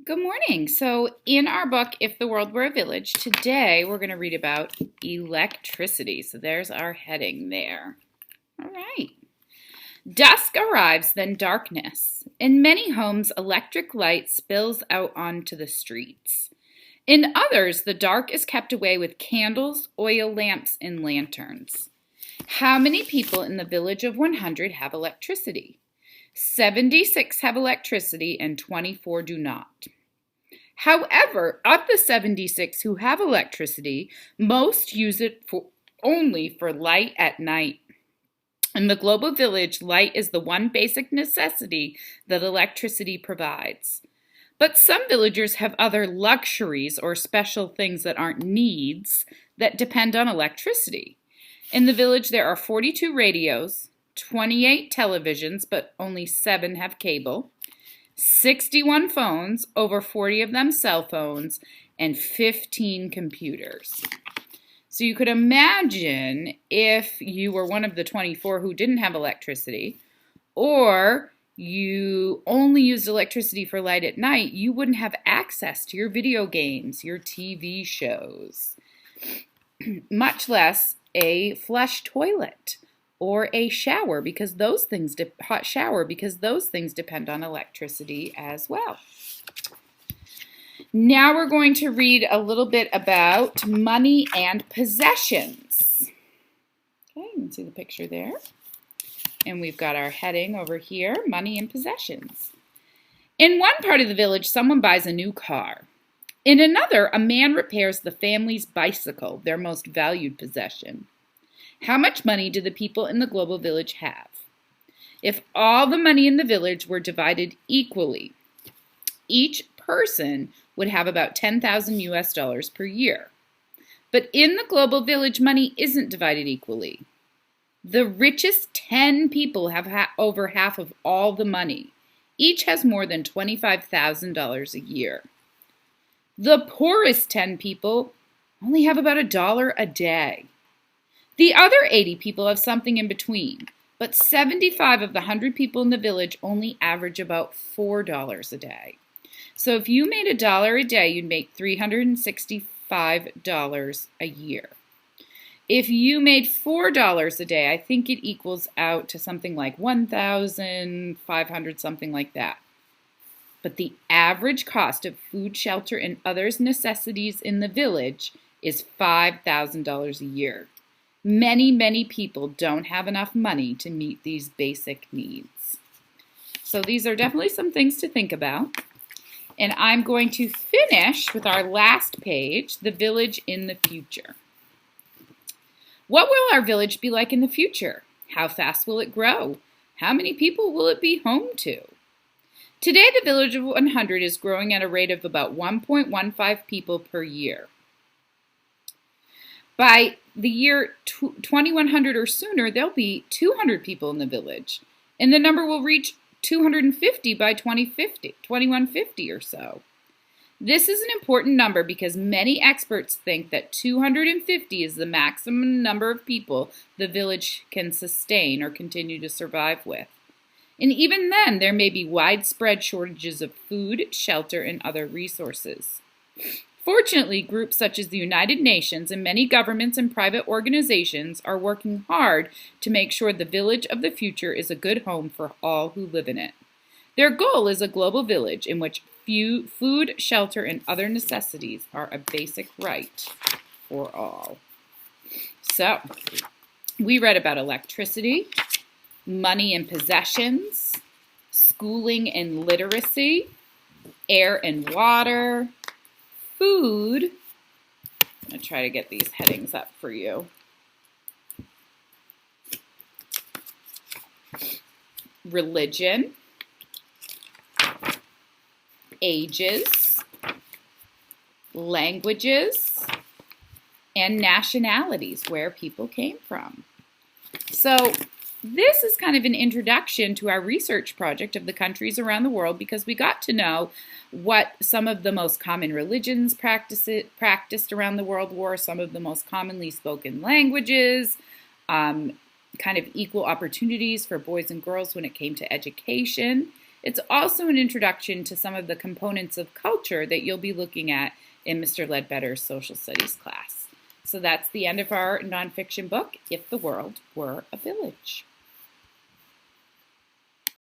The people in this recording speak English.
Good morning. So, in our book, If the World Were a Village, today we're going to read about electricity. So, there's our heading there. All right. Dusk arrives, then darkness. In many homes, electric light spills out onto the streets. In others, the dark is kept away with candles, oil lamps, and lanterns. How many people in the village of 100 have electricity? 76 have electricity and 24 do not. However, of the 76 who have electricity, most use it only for light at night. In the global village, light is the one basic necessity that electricity provides. But some villagers have other luxuries or special things that aren't needs that depend on electricity. In the village, there are 42 radios, 28 televisions, but only 7 have cable, 61 phones, over 40 of them cell phones, and 15 computers. So you could imagine if you were one of the 24 who didn't have electricity, or you only used electricity for light at night, you wouldn't have access to your video games, your TV shows, much less a flush toilet or a shower, because those things hot shower, because those things depend on electricity as well. Now we're going to read a little bit about money and possessions. Okay, you can see the picture there. And we've got our heading over here, money and possessions. In one part of the village, someone buys a new car. In another, a man repairs the family's bicycle, their most valued possession. How much money do the people in the global village have? If all the money in the village were divided equally, each person would have about 10,000 US dollars per year. But in the global village, money isn't divided equally. The richest 10 people have over half of all the money. Each has more than $25,000 a year. The poorest 10 people only have about $1 a day. The other 80 people have something in between, but 75 of the 100 people in the village only average about $4 a day. So if you made $1 a day, you'd make $365 a year. If you made $4 a day, I think it equals out to something like 1,500, something like that. But the average cost of food, shelter, and other necessities in the village is $5,000 a year. Many people don't have enough money to meet these basic needs. So these are definitely some things to think about. And I'm going to finish with our last page, the village in the future. What will our village be like in the future? How fast will it grow? How many people will it be home to? Today, the village of 100 is growing at a rate of about 1.15 people per year. By the year 2100 or sooner, there'll be 200 people in the village, and the number will reach 250 by 2150 or so. This is an important number because many experts think that 250 is the maximum number of people the village can sustain or continue to survive with. And even then, there may be widespread shortages of food, shelter, and other resources. Fortunately, groups such as the United Nations and many governments and private organizations are working hard to make sure the village of the future is a good home for all who live in it. Their goal is a global village in which food, shelter, and other necessities are a basic right for all. So, we read about electricity, money and possessions, schooling and literacy, air and water, food. I'm going to try to get these headings up for you. Religion, ages, languages, and nationalities, where people came from. So this is kind of an introduction to our research project of the countries around the world, because we got to know what some of the most common religions practiced around the world were, some of the most commonly spoken languages, kind of equal opportunities for boys and girls when it came to education, It's also an introduction to some of the components of culture that you'll be looking at in Mr. Ledbetter's social studies class. So that's the end of our nonfiction book, If the World Were a Village.